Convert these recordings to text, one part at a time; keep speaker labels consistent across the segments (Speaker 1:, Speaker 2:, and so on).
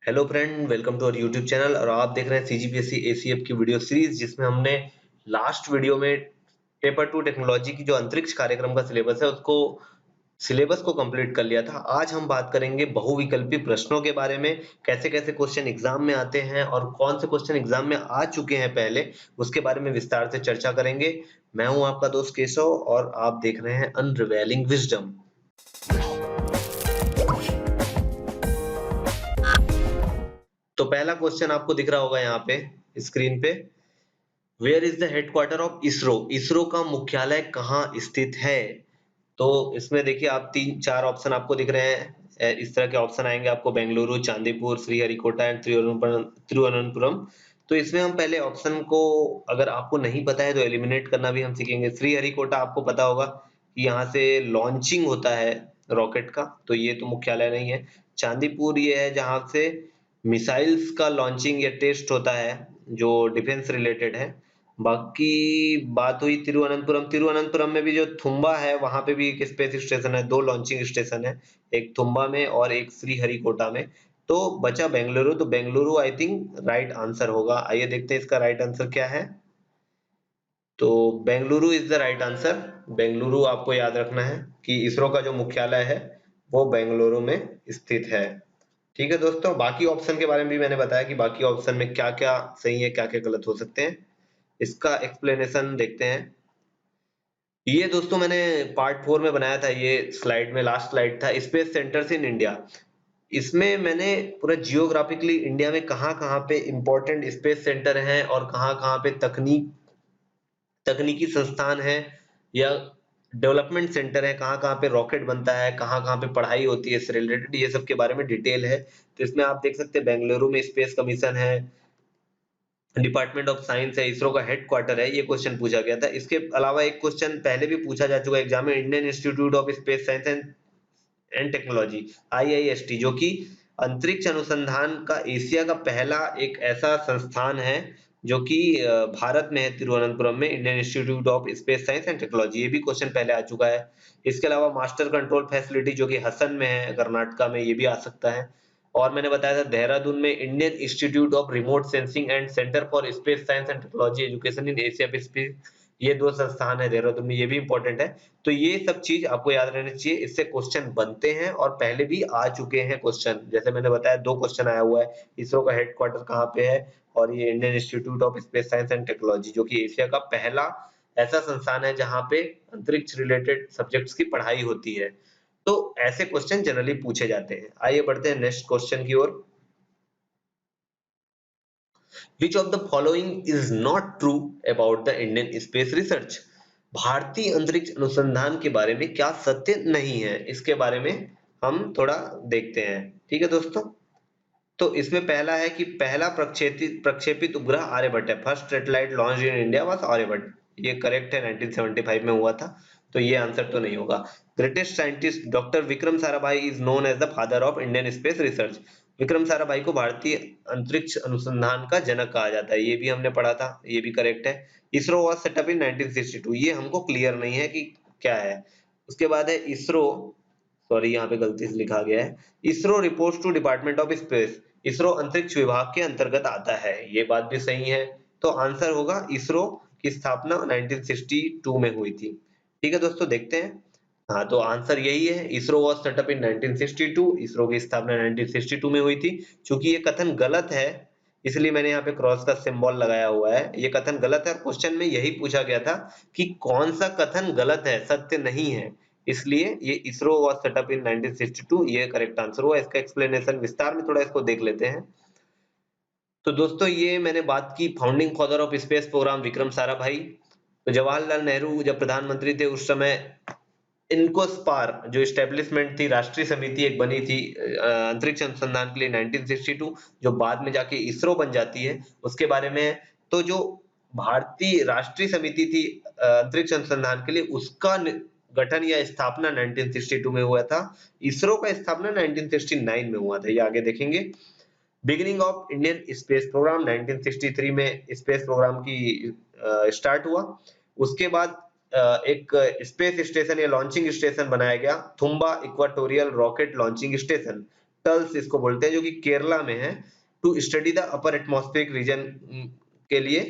Speaker 1: Hello friend, welcome to our YouTube channel. और आप देख रहे हैं सीजीपीएससी एसीएफ की वीडियो सीरीज, जिसमें हमने लास्ट वीडियो में पेपर 2 टेक्नोलॉजी की जो अंतरिक्ष कार्यक्रम का सिलेबस है उसको सिलेबस को कंप्लीट कर लिया था। आज हम बात करेंगे बहुविकल्पी प्रश्नों के बारे में, कैसे कैसे क्वेश्चन एग्जाम में आते हैं और कौन से क्वेश्चन एग्जाम में आ चुके हैं पहले, उसके बारे में विस्तार से चर्चा करेंगे। मैं हूं आपका दोस्त केशव और आप देख रहे हैं अनरिवेलिंग विजडम। तो पहला क्वेश्चन आपको दिख रहा होगा यहाँ पे स्क्रीन पे, where is the headquarter of ISRO. ISRO का मुख्यालय कहाँ स्थित है? तो इसमें देखिए आप तीन चार ऑप्शन आपको दिख रहे हैं। इस तरह के ऑप्शन आएंगे आपको: बेंगलुरु, चांदीपुर, श्रीहरिकोटा एंड तिरुवनंतपुरम। तो इसमें हम पहले ऑप्शन को, अगर आपको नहीं पता है तो एलिमिनेट करना भी हम सीखेंगे। श्रीहरिकोटा आपको पता होगा कि यहाँ से लॉन्चिंग होता है रॉकेट का, तो ये तो मुख्यालय नहीं है। चांदीपुर ये है जहाँ से मिसाइल्स का लॉन्चिंग या टेस्ट होता है, जो डिफेंस रिलेटेड है। बाकी बात हुई तिरुवनंतपुरम। तिरुवनंतपुरम में भी जो थुम्बा है वहां पे भी एक स्पेस स्टेशन है, दो लॉन्चिंग स्टेशन है, एक थुम्बा में और एक श्रीहरिकोटा में। तो बचा बेंगलुरु, तो Bengaluru I think right answer होगा। आइए देखते हैं इसका राइट आंसर क्या है। तो Bengaluru is the right answer. Bengaluru आपको याद रखना है कि इसरो का जो मुख्यालय है वो बेंगलुरु में स्थित है। ठीक है दोस्तों, बाकी ऑप्शन के बारे में भी मैंने बताया कि बाकी ऑप्शन में क्या क्या सही है, क्या क्या गलत हो सकते हैं। इसका एक्सप्लेनेशन देखते हैं। ये दोस्तों मैंने पार्ट 4 में बनाया था, ये स्लाइड में लास्ट स्लाइड था, स्पेस सेंटर्स इन इंडिया। इसमें मैंने पूरा जियोग्राफिकली इंडिया में कहाँ-कहाँ पे इंपॉर्टेंट स्पेस सेंटर हैं और कहाँ-कहाँ पे तकनीकी संस्थान है या डेवलपमेंट सेंटर है, कहाँ-कहाँ पे रॉकेट बनता है, कहाँ-कहाँ पे पढ़ाई होती है इससे रिलेटेड, ये सब के बारे में डिटेल है। तो इसमें आप देख सकते हैं बेंगलुरु में स्पेस कमीशन है, डिपार्टमेंट ऑफ साइंस है, इसरो का हेडक्वार्टर है। ये क्वेश्चन पूछा गया था। इसके अलावा एक क्वेश्चन पहले भी पूछा जा चुका है एग्जाम में, Indian institute of space science and technology, IIST, जो कि अंतरिक्ष अनुसंधान का एशिया का पहला एक ऐसा संस्थान है जो कि भारत में है, तिरुवनंतपुरम में, Indian institute of space science and technology. ये भी क्वेश्चन पहले आ चुका है। इसके अलावा मास्टर कंट्रोल फैसिलिटी जो कि हसन में है, कर्नाटका में, ये भी आ सकता है। और मैंने बताया था देहरादून में Indian institute of remote sensing and centre for space science and technology education in Asia Pacific, ये दो संस्थान है देहरादून में, ये भी इंपॉर्टेंट है। तो ये सब चीज आपको याद रहनी चाहिए, इससे क्वेश्चन बनते हैं और पहले भी आ चुके हैं क्वेश्चन। जैसे मैंने बताया दो क्वेश्चन आया हुआ है, इसरो का हेडक्वार्टर कहाँ पे है और ये Indian institute of space science and technology, जो कि एशिया का पहला ऐसा संस्थान है जहाँ पे अंतरिक्ष रिलेटेड सब्जेक्ट्स की पढ़ाई होती है। तो ऐसे क्वेश्चन जनरली पूछे जाते हैं। आइए बढ़ते हैं नेक्स्ट क्वेश्चन की ओर। Which of the following is not true about the Indian space research? भारतीय अंतरिक्ष अनुसंधान के बारे में क्या सत्य नहीं है, इसके बारे में हम थोड़ा देखते हैं। ठीक है दोस्तों, तो इसमें पहला है कि पहला प्रक्षेपित प्रक्षेपित उपग्रह आर्यभट्ट है। First satellite launch in India was Aryabhata, ये करेक्ट है, 1975 में हुआ था, तो ये आंसर तो नहीं होगा। Greatest scientist doctor Vikram Sarabhai is known as the father of Indian space research. Vikram Sarabhai को भारतीय अंतरिक्ष अनुसंधान का जनक कहा जाता है, ये भी हमने पढ़ा था, ये भी करेक्ट है। इसरो वाज सेटअप इन 1962, ये हमको क्लियर नहीं है कि क्या है। उसके बाद है इसरो, सॉरी यहाँ पे गलती से लिखा गया है, ISRO reports to department of space, ISRO अंतरिक्ष विभाग के अंतर्गत आता है, ये बात भी सही है। तो आंसर होगा इसरो की स्थापना 1962 में हुई थी। ठीक है दोस्तों, देखते हैं। हाँ, तो आंसर यही है, इसरो वाज सेटअप इन 1962, इसरो की स्थापना 1962 में हुई थी। चूंकि ये कथन गलत है, इसलिए मैंने यहाँ पे क्रॉस का सिंबल लगाया हुआ है। ये कथन गलत है और क्वेश्चन में यही पूछा गया था कि कौन सा कथन गलत है, सत्य नहीं है, इसलिए ये इसरो वाज सेटअप इन 1962 ये करेक्ट आंसर हुआ। इसका एक्सप्लेनेशन विस्तार में थोड़ा इसको देख लेते हैं। तो दोस्तों ये मैंने बात की founding father of space programme Vikram Sarabhai. तो जवाहरलाल नेहरू जब प्रधानमंत्री थे उस समय इनकोस्पार जो एस्टेब्लिशमेंट थी, राष्ट्रीय समिति एक बनी थी अंतरिक्ष अनुसंधान के लिए 1962, जो बाद में जाके इसरो बन जाती है, उसके बारे में। तो जो भारतीय राष्ट्रीय समिति थी अंतरिक्ष अनुसंधान के लिए, उसका गठन या स्थापना 1962 में हुआ था। इसरो का स्थापना 1969 में हुआ था, ये आगे देखेंगे। Beginning of Indian space programme 1963 में स्पेस प्रोग्राम की स्टार्ट हुआ। उसके बाद एक स्पेस स्टेशन या लॉन्चिंग स्टेशन बनाया गया, Thumba equatorial rocket launching station. टल्स इसको बोलते हैं, जो कि केरला में है, to study the upper atmospheric region के लिए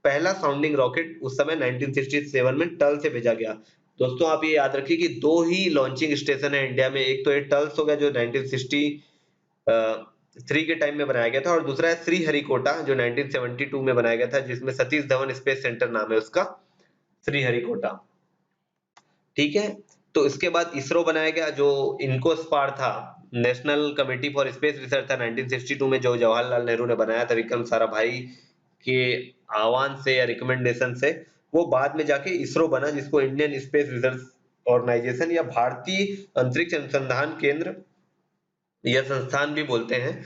Speaker 1: पहला साउंडिंग रॉकेट उस समय 1967 में टल से भेजा गया। दोस्तों आप ये याद रखिए कि 2 ही लॉन्चिंग स्टेशन है इंडिया में, एक तो ये टल्स हो गया जो 1963 के टाइम में बनाया गया था, और दूसरा है श्रीहरिकोटा जो 1972 में बनाया गया था, जिसमें सतीश धवन स्पेस सेंटर नाम है उसका, श्रीहरिकोटा। ठीक है, तो इसके बाद इसरो बनाया गया जो इनकोस्पार था, national committee for space research था 1962 में, जो जवाहरलाल नेहरू ने बनाया था विक्रम साराभाई के आह्वान से या रिकमेंडेशन से। वो बाद में जाके इसरो बना, जिसको इंडियन स्पेस रिसर्च ऑर्गेनाइजेशन या भारतीय अंतरिक्ष अनुसंधान केंद्र या संस्थान भी बोलते हैं।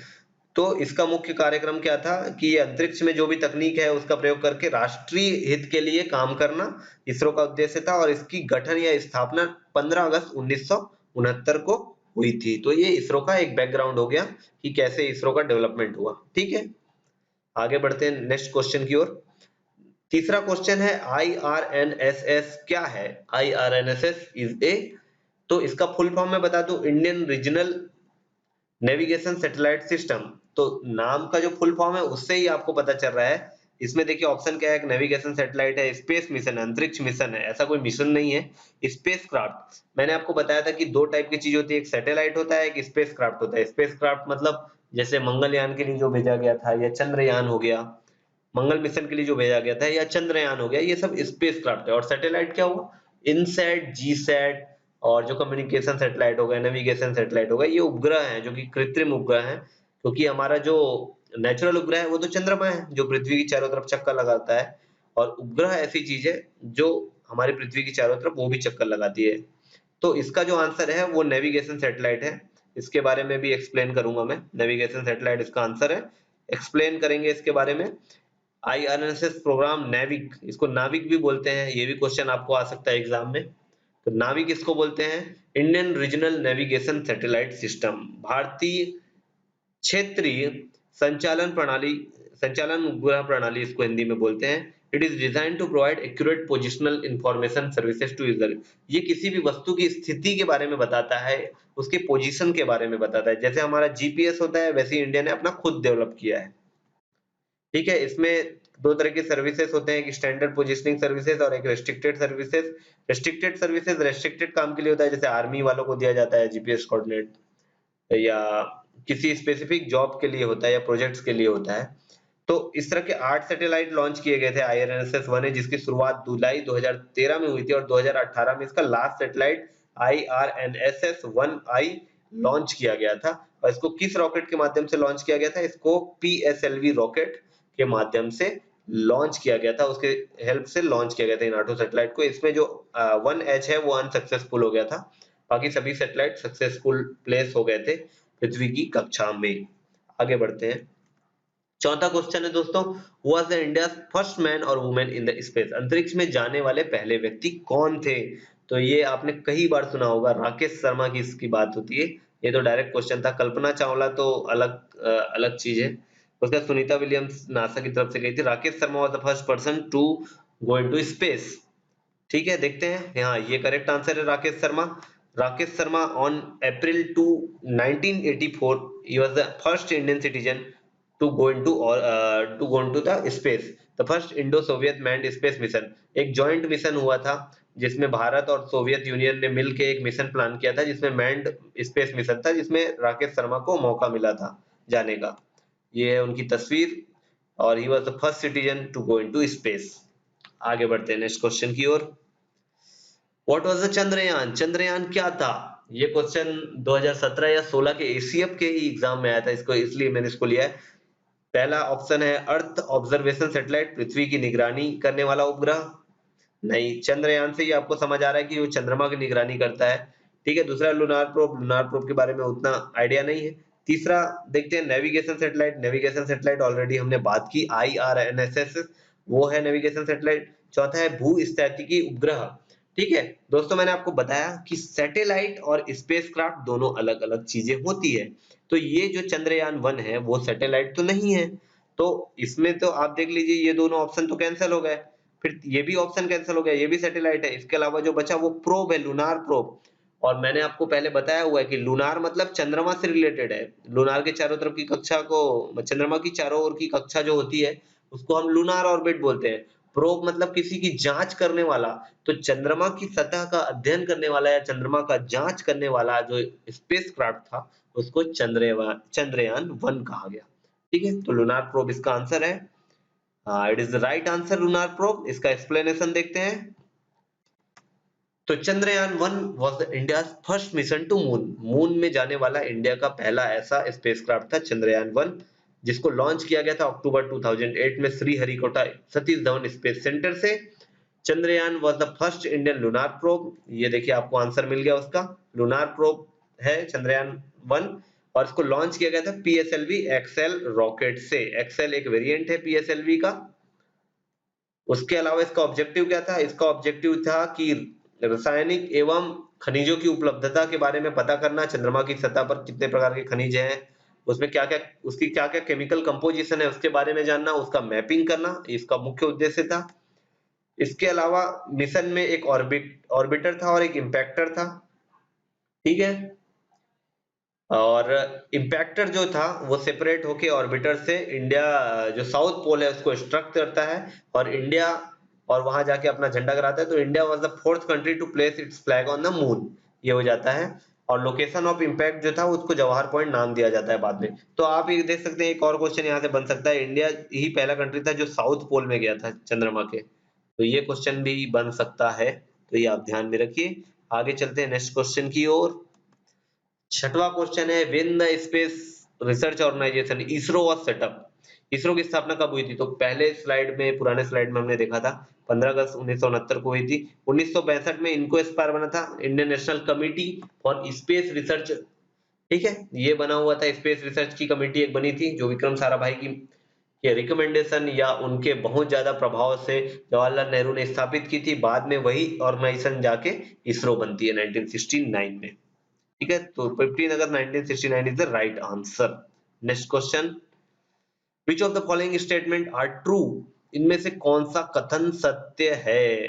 Speaker 1: तो इसका मुख्य कार्यक्रम क्या था कि ये अंतरिक्ष में जो भी तकनीक है उसका प्रयोग करके राष्ट्रीय हित के लिए काम करना इसरो का उद्देश्य था, और इसकी गठन या स्थापना 15 अगस्त 1969 को हुई थी। तो ये इसरो का एक बैकग्राउंड हो गया कि कैसे इसरो का डेवलपमेंट हुआ। ठीक है, आगे बढ़ते हैं नेक्स्ट क्वेश्चन की ओर। तीसरा क्वेश्चन है IRNSS क्या है? IRNSS इज ए, तो इसका फुल फॉर्म मैं बता दूं, Indian regional navigation satellite system. तो नाम का जो फुल फॉर्म है उससे ही आपको पता चल रहा है। इसमें देखिए ऑप्शन क्या है, एक नेविगेशन सैटेलाइट है, स्पेस मिशन, अंतरिक्ष मिशन है, ऐसा कोई मिशन नहीं है। स्पेस क्राफ्ट, मैंने आपको बताया था कि दो टाइप की चीज होती है, एक सैटेलाइट होता है, एक स्पेस क्राफ्ट होता है। स्पेस क्राफ्ट मतलब जैसे मंगलयान के लिए जो भेजा गया था, या चंद्रयान हो गया, मंगल मिशन के लिए जो भेजा गया था, या चंद्रयान हो गया, ये सब स्पेस क्राफ्ट है। और सैटेलाइट क्या हुआ, इनसैट, जीसैट, और जो कम्युनिकेशन सैटेलाइट हो गया, नेविगेशन सैटेलाइट हो गया, ये उपग्रह हैं जो कि कृत्रिम उपग्रह हैं, क्योंकि हमारा जो नेचुरल उपग्रह है वो तो चंद्रमा है जो पृथ्वी की चारों तरफ चक्कर लगाता है, और उपग्रह ऐसी चीज है जो हमारी पृथ्वी की चारों तरफ वो भी चक्कर लगाती है। तो इसका जो आंसर है वो नेविगेशन सैटेलाइट है। इसके बारे में भी एक्सप्लेन करूंगा मैं, नेविगेशन सैटेलाइट इसका आंसर है, एक्सप्लेन करेंगे इसके बारे में। IRNSS प्रोग्राम नाविक, इसको नाविक भी बोलते हैं, ये भी क्वेश्चन आपको आ सकता है एग्जाम में। तो नाविक किसको बोलते हैं? Indian regional navigation satellite system, भारतीय क्षेत्रीय संचालन प्रणाली, संचालन उपग्रह प्रणाली इसको हिंदी में बोलते हैं। It is design to provide accurate positional information services to user. ये किसी भी वस्तु की स्थिति के बारे में बताता है, उसके पोजीशन के बारे में बताता है। जैसे हमारा जीपीएस होता है, वैसे ही इंडिया ने अपना खुद डेवलप किया है। ठीक है, इसमें दो तरह के सर्विसेज होते हैं, एक स्टैंडर्ड पोजिशनिंग सर्विसेज और एक restricted services. Restricted services restricted काम के लिए होता है, जैसे आर्मी वालों को दिया जाता है जीपीएस कोऑर्डिनेट, या किसी स्पेसिफिक जॉब के लिए होता है या प्रोजेक्ट्स के लिए होता है। तो इस तरह के 8 सैटेलाइट लॉन्च किए गए थे। IRNSS 1 है जिसकी शुरुआत जुलाई 2013 में हुई थी, और 2018 में इसका last satellite IRNSS 1I launch किया गया था। और इसको किस रॉकेट के माध्यम से लॉन्च किया गया था? इसको PSLV रॉकेट के माध्यम से लॉन्च किया गया था, उसके हेल्प से लॉन्च किया गया था इन 8 सैटेलाइट को। इसमें जो 1H है वो अनसक्सेसफुल हो गया था, बाकी सभी सैटेलाइट सक्सेसफुल प्लेस हो गए थे पृथ्वी की कक्षा में। आगे बढ़ते हैं। चौथा क्वेश्चन है दोस्तों, was the India first man और वुमेन इन द स्पेस? अंतरिक्ष में जाने वाले पहले व्यक्ति कौन थे? तो ये आपने कई बार सुना होगा, राकेश शर्मा की इसकी बात होती है। ये तो डायरेक्ट क्वेश्चन था। कल्पना चावला तो अलग चीज है, उसका सुनीता विलियम्स नासा की तरफ से गई थी। Rakesh Sharma was the first person to go into space. ठीक है, देखते हैं। हाँ, ये करेक्ट आंसर है Rakesh Sharma. Rakesh Sharma on April 2 1984 he was the first Indian citizen to go into the space, the first Indo-Soviet manned space mission। एक जॉइंट मिशन हुआ था जिसमें भारत और सोवियत यूनियन ने मिलकर एक मिशन प्लान किया था, जिसमें मैन्ड स्पेस मिशन था, जिसमें राकेश शर्मा को मौका मिला था जाने का। ये है उनकी तस्वीर, और he was the first citizen to go into space। आगे बढ़ते हैं नेक्स्ट क्वेश्चन की ओर। What was the Chandrayaan? Chandrayaan क्या था? ये क्वेश्चन 2017 या 16 के एसीएफ के ही एग्जाम में आया था, इसको इसलिए मैंने इसको लिया है। पहला ऑप्शन है अर्थ ऑब्जर्वेशन सैटेलाइट, पृथ्वी की निगरानी करने वाला उपग्रह। नहीं, चंद्रयान से ही आपको समझ आ रहा है कि वो चंद्रमा की निगरानी करता है। ठीक है, दूसरा लूनार प्रोब, लूनार प्रोब के बारे में उतना आइडिया नहीं है। तीसरा देखते हैं navigation satellite, navigation satellite already हमने बात की, IRNSS वो है नेविगेशन सैटेलाइट। चौथा है भूस्थितिकी उपग्रह। ठीक है दोस्तों, मैंने आपको बताया कि सैटेलाइट और स्पेसक्राफ्ट दोनों अलग अलग चीजें होती है। तो ये जो चंद्रयान 1 है वो सैटेलाइट तो नहीं है, तो इसमें तो आप देख लीजिए ये दोनों ऑप्शन तो कैंसिल हो गए। फिर ये भी ऑप्शन कैंसिल हो गया, ये भी सैटेलाइट है। इसके अलावा जो बचा वो प्रोब है, लूनार प्रोब। और मैंने आपको पहले बताया हुआ है कि लूनार मतलब चंद्रमा से रिलेटेड है। लूनार के चारों तरफ की कक्षा को, चंद्रमा की चारों ओर की कक्षा जो होती है उसको हम लूनार ऑर्बिट बोलते हैं। प्रोब मतलब किसी की जांच करने वाला, तो चंद्रमा की सतह का अध्ययन करने वाला या चंद्रमा का जांच करने वाला जो स्पेसक्राफ्ट था उसको चंद्रयान 1 कहा गया। ठीक है, तो लूनार प्रोब इसका आंसर है। It is the right answer lunar probe. इसका एक्सप्लेनेशन देखते हैं। तो Chandrayaan 1 was India first mission to moon. Moon में जाने वाला इंडिया का पहला ऐसा स्पेसक्राफ्ट था चंद्रयान 1, जिसको लॉन्च किया गया था अक्टूबर 2008 में श्रीहरिकोटा सतीश धवन स्पेस सेंटर से। Chandrayaan was the first Indian lunar probe. ये देखिए आपको आंसर मिल गया उसका। लूनार प्रोब है चंद्रयान 1 और इसको लॉन्च किया गया था पीएसएलवी एक्सएल रॉकेट से। एक्सएल एक वेरिएंट है पीएसएलवी का। उसके अलावा इसका ऑब्जेक्टिव क्या था? इसका ऑब्जेक्टिव था कि रासायनिक एवं खनिजों की उपलब्धता के बारे में पता करना, चंद्रमा की सतह पर कितने प्रकार के खनिज हैं, उसमें क्या-क्या, उसकी क्या-क्या केमिकल कंपोजिशन है उसके बारे में जानना, उसका मैपिंग करना, इसका मुख्य उद्देश्य था। इसके अलावा मिशन में एक ऑर्बिटर था और एक इम्पैक्टर था। ठीक है? और इम्पैक्टर जो था वो सेपरेट होके ऑर्बिटर से इंडिया जो साउथ पोल है उसको स्ट्रक करता है और इंडिया और वहां जाके अपना झंडा गड़ाता है। तो India was the fourth country to place its flag on the moon, ये हो जाता है। और लोकेशन ऑफ इम्पैक्ट जो था उसको जवाहर पॉइंट नाम दिया जाता है बाद में। तो आप ये देख सकते हैं, एक और क्वेश्चन यहाँ से बन सकता है, इंडिया ही पहला कंट्री था जो साउथ पोल में गया था चंद्रमा के। तो ये क्वेश्चन भी बन सकता है, तो ये आप ध्यान में रखिए। आगे चलते हैं नेक्स्ट क्वेश्चन की ओर। छठवां क्वेश्चन है, when the space research organisation ISRO was set up. ISRO की स्थापना कब हुई थी? तो पहले स्लाइड में, पुराने स्लाइड में हमने देखा था 15 अगस्त 1969 को हुई थी। 1962 में इनको एस्पायर बना था, Indian national committee for space research. ठीक है, ये बना हुआ था, स्पेस रिसर्च की कमेटी एक बनी थी जो विक्रम साराभाई की के रिकमेंडेशन या उनके बहुत ज्यादा प्रभाव से जवाहरलाल नेहरू ने स्थापित की थी। बाद में वही ऑर्गेनाइजेशन जाके इसरो बनती है 1969 में। ठीक है, तो 15 August 1969 is the right answer. Next question, which of the following statement are true? इनमें से कौन सा कथन सत्य है?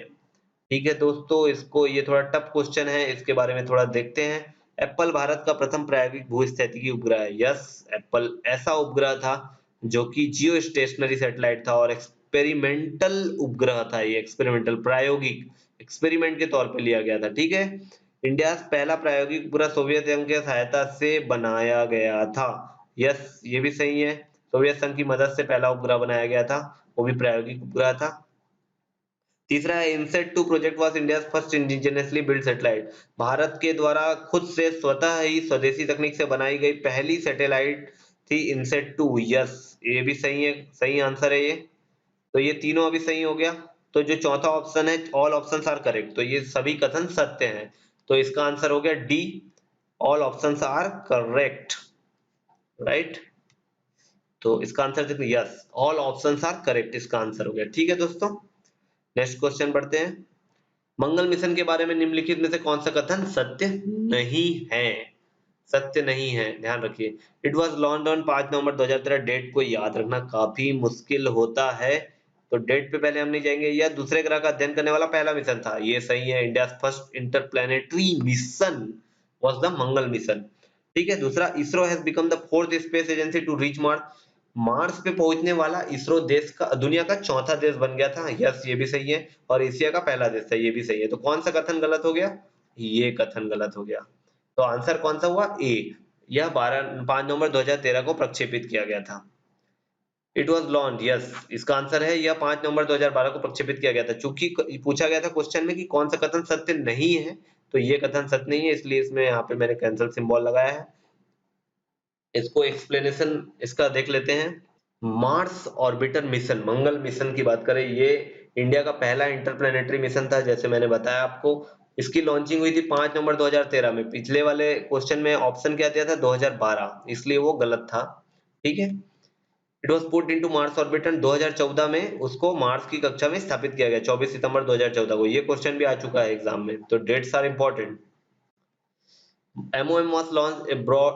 Speaker 1: ठीक है दोस्तों, इसको, ये थोड़ा टफ क्वेश्चन है, इसके बारे में थोड़ा देखते हैं। एप्पल भारत का प्रथम प्रायोगिक भूस्थितिकी उपग्रह है। यस, एप्पल ऐसा उपग्रह था जो कि जियो स्टेशनरी सैटेलाइट था और एक्सपेरिमेंटल उपग्रह था। ये एक्सपेरिमेंटल, प्रायोगिक, एक्सपेरिमेंट के तौर पे लिया गया था। ठीक है, इंडिया पहला प्रायोगिक उपग्रह सोवियत संघ की सहायता से बनाया गया था। यस, ये भी सही है, सोवियत संघ की मदद से पहला उपग्रह बनाया गया था, वो भी प्रायोगिक उपग्रह था। तीसरा है, INSAT 2 project was India first indigenously build satellite. भारत के द्वारा खुद से स्वतः ही स्वदेशी तकनीक से बनाई गई पहली सैटेलाइट थी इनसेट 2। यस, ये भी सही है, सही आंसर है ये। तो ये तीनों अभी सही हो गया। तो जो चौथा ऑप्शन है, ऑल ऑप्शंस आर करेक्ट, तो ये सभी कथन सत्य हैं। तो इसका आंसर हो गया D, all options are correct, right. तो इसका आंसर देखिए, yes, all options are correct, इसका आंसर हो गया। ठीक है दोस्तों, नेक्स्ट क्वेश्चन बढ़ते हैं। मंगल मिशन के बारे में निम्नलिखित में से कौन सा कथन सत्य नहीं है? सत्य नहीं है, ध्यान रखिए। It was launch on 5 November 2013। Date को याद रखना काफी मुश्किल होता है, तो डेट पे पहले हम नहीं जाएंगे। यह दूसरे ग्रह का अध्ययन करने वाला पहला मिशन था। ये सही है, India first interplanetary mission was the Mangal mission. ठीक है, दूसरा, ISRO has become the fourth space agency to reach Mars. Mars पे पहुंचने वाला इसरो देश का, दुनिया का चौथा देश बन गया था। यस, ये भी सही है। और एशिया का पहला देश था, ये भी सही है। तो कौन सा कथन गलत हो गया? ये कथन गलत हो गया। तो आंसर कौन सा हुआ? ए। यह 5 नवंबर 2013 को प्रक्षेपित किया गया था। इट वाज लॉन्च, यस, इसका आंसर है, यह 5 नवंबर 2012 को प्रक्षेपित किया गया था। चूंकि पूछा गया था क्वेश्चन में कि कौन सा कथन सत्य नहीं है, तो ये कथन सत्य नहीं है, इसलिए इसमें यहाँ पे मैंने कैंसिल सिंबल लगाया है। इसको एक्सप्लेनेशन इसका देख लेते हैं। मार्स ऑर्बिटर मिशन, मंगल मिशन की बात करें, ये इंडिया का पहला इंटरप्लेनेटरी मिशन था, जैसे मैंने बताया आपको। इसकी लॉन्चिंग हुई थी 5 नवंबर 2013 में। पिछले वाले क्वेश्चन में ऑप्शन क्या दिया था? 2012, इसलिए वो गलत था। ठीक है, it was put into Mars orbiter. 2014 में उसको मार्स की कक्षा में स्थापित किया गया, 24 सितंबर 2014 को। ये क्वेश्चन भी आ चुका है एग्जाम में, तो dates are important. MOM was launched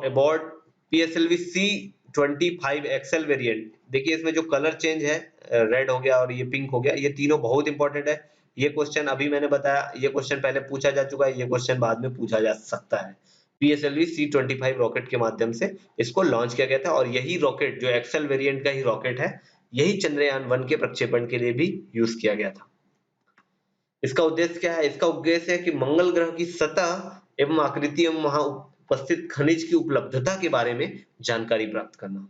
Speaker 1: aboard PSLV C25 XL variant. देखिए इसमें जो कलर चेंज है, रेड हो गया और ये पिंक हो गया, ये तीनों बहुत इंपॉर्टेंट है। ये क्वेश्चन अभी मैंने बताया, ये क्वेश्चन पहले पूछा जा चुका है, ये क्वेश्चन बाद में पूछा जा सकता है। PSLV C-25 रॉकेट के माध्यम से इसको लॉन्च किया गया था और यही रॉकेट जो एक्सेल वेरिएंट का ही रॉकेट है, यही चंद्रयान 1 के प्रक्षेपण के लिए भी यूज किया गया था। इसका उद्देश्य क्या है? इसका उद्देश्य है कि मंगल ग्रह की सतह एवं आकृति एवं वहां उपस्थित खनिज की उपलब्धता के बारे में जानकारी प्राप्त करना।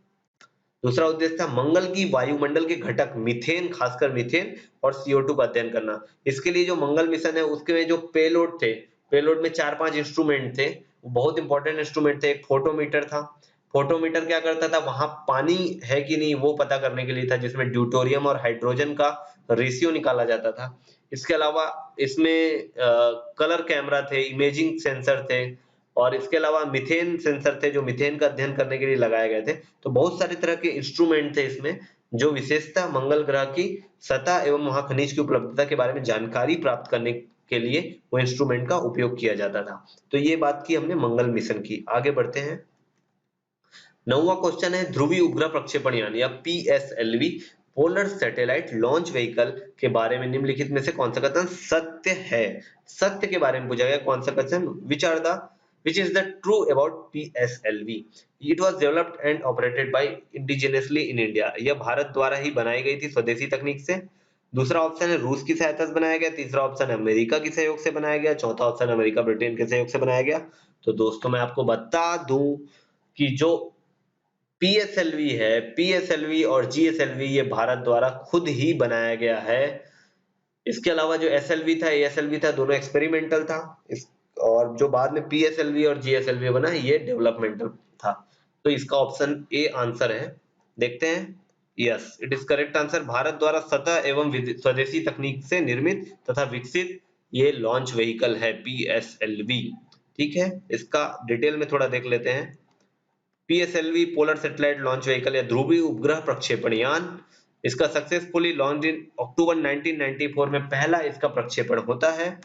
Speaker 1: दूसरा उद्देश्य था मंगल की वायुमंडल के घटक मीथेन, खासकर मीथेन और CO2 का अध्ययन करना। इसके लिए जो मंगल मिशन है उसके में जो पेलोड थे, पेलोड में 4-5 इंस्ट्रूमेंट थे, बहुत इंपॉर्टेंट इंस्ट्रूमेंट थे। एक फोटोमीटर था। फोटोमीटर क्या करता था? वहां पानी है कि नहीं वो पता करने के लिए था, जिसमें ड्यूटोरियम और हाइड्रोजन का रेशियो निकाला जाता था। इसके अलावा इसमें कलर कैमरा थे, इमेजिंग सेंसर थे और इसके अलावा मीथेन सेंसर थे जो मीथेन का अध्ययन करने के लिए लगाए गए थे। तो बहुत सारे तरह के इंस्ट्रूमेंट थे इसमें जो विशेषतः मंगल ग्रह की सतह एवं वहां खनिज की उपलब्धता के बारे में जानकारी प्राप्त करने के लिए वो इंस्ट्रूमेंट का उपयोग किया जाता था। तो ये बात की हमने मंगल मिशन की। आगे बढ़ते हैं। 9वां क्वेश्चन है ध्रुवीय उपग्रह प्रक्षेपण यान या PSLV polar satellite launch vehicle के बारे में निम्नलिखित में से कौन सा कथन सत्य है? सत्य के बारे में पूछा गया। कौन सा कथन? which is the true about PSLV? It was developed and operated by indigenously in India. यह भारत द्वारा ही बनाई गई थी स्वदेशी तकनीक से। दूसरा ऑप्शन है रूस की सहायता से बनाया गया। तीसरा ऑप्शन है अमेरिका की सहयोग से बनाया गया। चौथा ऑप्शन अमेरिका ब्रिटेन के सहयोग से बनाया गया। तो दोस्तों मैं आपको बता दूं कि जो PSLV है, PSLV और GSLV ये भारत द्वारा खुद ही बनाया गया है। इसके अलावा जो SLV था, ASLV था, दोनों एक्सपेरिमेंटल था। इस और जो बाद में PSLV और GSLV बना ये डेवलपमेंटल था। तो इसका ऑप्शन ए आंसर है। देखते हैं। Yes, it is correct answer. Bharat द्वारा सतह एवं स्वदेशी तकनीक से निर्मित तथा विकसित ये लॉन्च व्हीकल है PSLV। ठीक है, इसका डिटेल में थोड़ा देख लेते हैं। PSLV polar satellite launch vehicle या ध्रुवीय उपग्रह प्रक्षेपण यान, इसका सक्सेसफुली लॉन्च इन अक्टूबर 1994 में पहला इसका प्रक्षेपण होता है।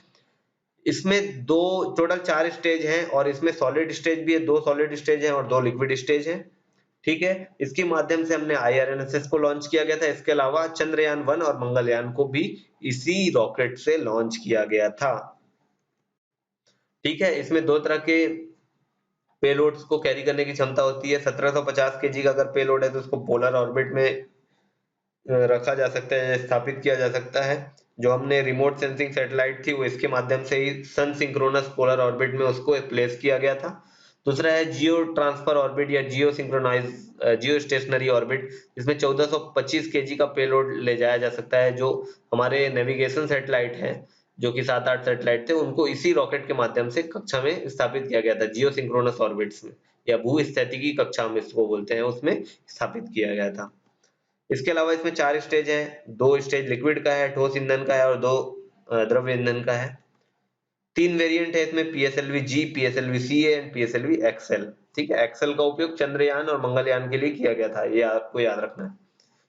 Speaker 1: इसमें दो टोटल 4 स्टेज हैं और इसमें सॉलिड स्टेज भी है, 2 सॉलिड स्टेज हैं और 2 लिक्विड स्टेज हैं। ठीक है, इसके माध्यम से हमने IRNSS को लॉन्च किया गया था। इसके अलावा चंद्रयान 1 और मंगलयान को भी इसी रॉकेट से लॉन्च किया गया था। ठीक है, इसमें 2 तरह के पेलोड्स को कैरी करने की क्षमता होती है। 1750 केजी का अगर पेलोड है तो उसको पोलर ऑर्बिट में रखा जा सकता है, स्थापित किया जा सकता है। जो हमने रिमोट सेंसिंग सैटेलाइट थी वो इसके माध्यम से ही सन सिंक्रोनस पोलर ऑर्बिट में उसको प्लेस किया गया था। दूसरा है जियो ट्रांसफर ऑर्बिट या जियो सिंक्रोनाइज जियो स्टेशनरी ऑर्बिट, जिसमें 1425 केजी का पेलोड ले जाया जा सकता है। जो हमारे नेविगेशन सैटेलाइट है, जो कि 7-8 सैटेलाइट थे, उनको इसी रॉकेट के माध्यम से कक्षा में स्थापित किया गया था। जियो सिंक्रोनस ऑर्बिट्स में या भू-स्थितिकी कक्षा हम इसको बोलते हैं, उसमें स्थापित किया गया था। इसके अलावा इसमें 4 स्टेज हैं। 2 स्टेज लिक्विड का है, ठोस ईंधन का है और 2 द्रव ईंधन का है। 3 वेरिएंट है इसमें PSLV G, PSLV CA and PSLV XL। ठीक है, एक्सेल का उपयोग चंद्रयान और मंगलयान के लिए किया गया था, ये आपको याद रखना है।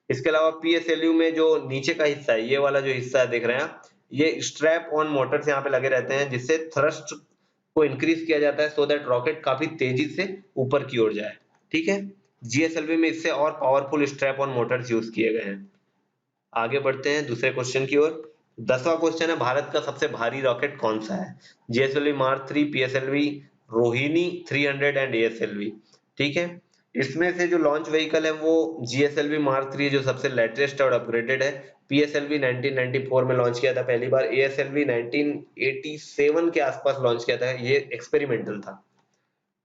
Speaker 1: इसके अलावा PSLV में जो नीचे का हिस्सा है, ये वाला जो हिस्सा है देख रहे हैं आप, ये स्ट्रैप ऑन मोटर्स यहाँ पे लगे रहते हैं, जिससे थ्रस्ट को इंक्रीज किया जाता है सो दैट रॉकेट काफी तेजी से ऊपर की ओर जाए। ठीक है, GSLV में इससे और powerful strap on Motors use किए गए हैं। आगे बढ़ते हैं दूसरे क्वेश्चन की ओर। 10वां क्वेश्चन है भारत का सबसे भारी रॉकेट कौन सा है? GSLV mark 3, PSLV Rohini 300 and ASLV। ठीक है, इसमें से जो लॉन्च व्हीकल है वो GSLV मार्क 3 जो सबसे लेटेस्ट और अपग्रेडेड है। PSLV 1994 में लॉन्च किया था पहली बार। ASLV 1987 के आसपास लॉन्च किया था, ये एक्सपेरिमेंटल था।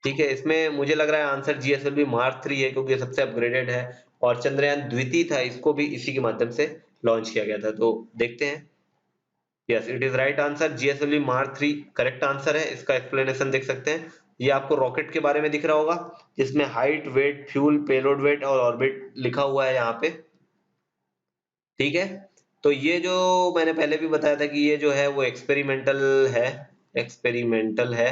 Speaker 1: ठीक है, इसमें मुझे लग रहा है आंसर GSLV मार्क 3 है क्योंकि ये सबसे अपग्रेडेड है और चंद्रयान द्वितीय था, इसको भी इसी के माध्यम से लॉन्च किया गया था। तो देखते हैं। Yes, it is right answer. GSLV mark 3 correct answer है। इसका एक्सप्लेनेशन देख सकते हैं। ये आपको रॉकेट के बारे में दिख रहा होगा, जिसमें height, weight, fuel, payload weight और ऑर्बिट लिखा हुआ है यहाँ पे। ठीक है, तो ये जो मैंने पहले भी बताया था कि ये जो है वो एक्सपेरिमेंटल है, एक्सपेरिमेंटल है।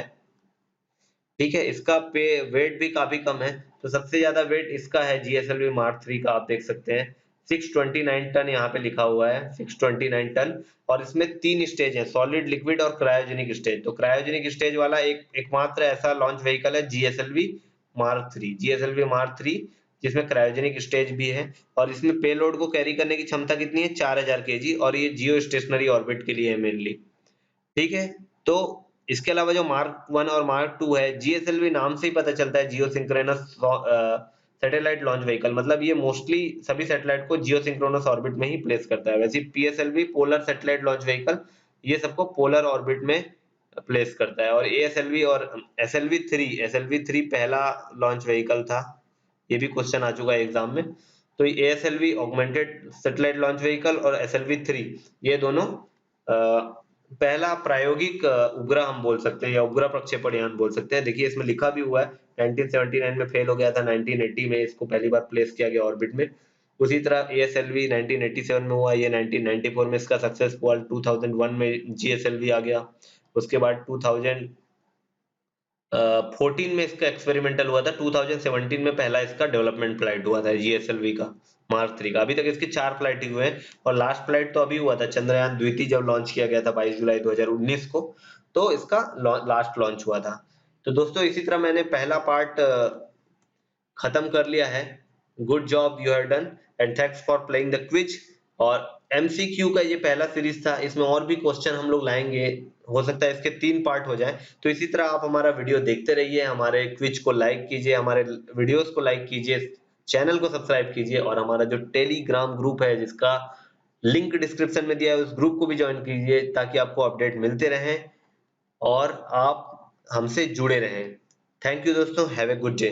Speaker 1: ठीक है, इसका पे वेट भी काफी कम है। तो सबसे ज्यादा वेट इसका है GSLV मार्क 3 का, आप देख सकते हैं 629 टन यहाँ पे लिखा हुआ है, 629 टन। और इसमें 3 स्टेज है, सॉलिड, लिक्विड और क्रायोजेनिक स्टेज। तो क्रायोजेनिक स्टेज वाला एकमात्र ऐसा लॉन्च व्हीकल है GSLV मार्क 3। GSLV मार्क 3 जिसमें क्रायोजेनिक स्टेज भी है और इसमें पेलोड को कैरी करने की क्षमता कितनी है 4000 केजी और ये जियो स्टेशनरी ऑर्बिट के लिए है मेनली। ठीक है, तो इसके अलावा जो मार्क 1 और मार्क 2 है, जीएसएलवी नाम से ही पता चलता है जियो सिंक्रोनस सैटेलाइट लॉन्च व्हीकल, मतलब ये मोस्टली सभी सैटेलाइट को जियो सिंक्रोनस ऑर्बिट में ही प्लेस करता है। वैसे PSLV polar satellite launch vehicle ये सबको पोलर ऑर्बिट में प्लेस करता है और एएसएलवी और एसएलवी 3 पहला लॉन्च व्हीकल था। ये भी क्वेश्चन आ चुका है एग्जाम में। तो ASLV augmented satellite launch vehicle और एसएलवी 3 ये दोनों पहला प्रायोगिक उपग्रह हम बोल सकते हैं या उपग्रह प्रक्षेपण यान बोल सकते हैं। देखिए इसमें लिखा भी हुआ है 1979 में फेल हो गया था, 1980 में इसको पहली बार प्लेस किया गया ऑर्बिट में। उसी तरह एएसएलवी 1987 में हुआ, ये 1994 में इसका सक्सेस हुआ, 2001 में जीएसएलवी आ गया। उसके बाद 2014 में इसका एक्सपेरिमेंटल हुआ था, 2017 में पहला इसका डेवलपमेंट फ्लाइट हुआ था जीएसएलवी का मार्क 3 का। अभी तक इसके 4 फ्लाइट हुए हैं और लास्ट फ्लाइट तो अभी हुआ था चंद्रयान द्वितीय जब लॉन्च किया गया था 22 जुलाई 2019 को, तो इसका लास्ट लॉन्च हुआ था। तो दोस्तों इसी तरह मैंने पहला पार्ट खत्म कर लिया है। Good job you have done and thanks for playing the quiz. और एमसीक्यू का ये पहला सीरीज था, इसमें और भी क्वेश्चन हम लोग लाएंगे, हो सकता है इसके 3 पार्ट हो जाए। तो इसी तरह आप हमारा वीडियो देखते रहिए, हमारे क्विज को लाइक कीजिए, हमारे वीडियोस को लाइक कीजिए, चैनल को सब्सक्राइब कीजिए और हमारा जो टेलीग्राम ग्रुप है जिसका लिंक डिस्क्रिप्शन में दिया है उस ग्रुप को भी ज्वाइन कीजिए ताकि आपको अपडेट मिलते रहें और आप हमसे जुड़े रहें। थैंक यू दोस्तों, हैव ए गुड डे।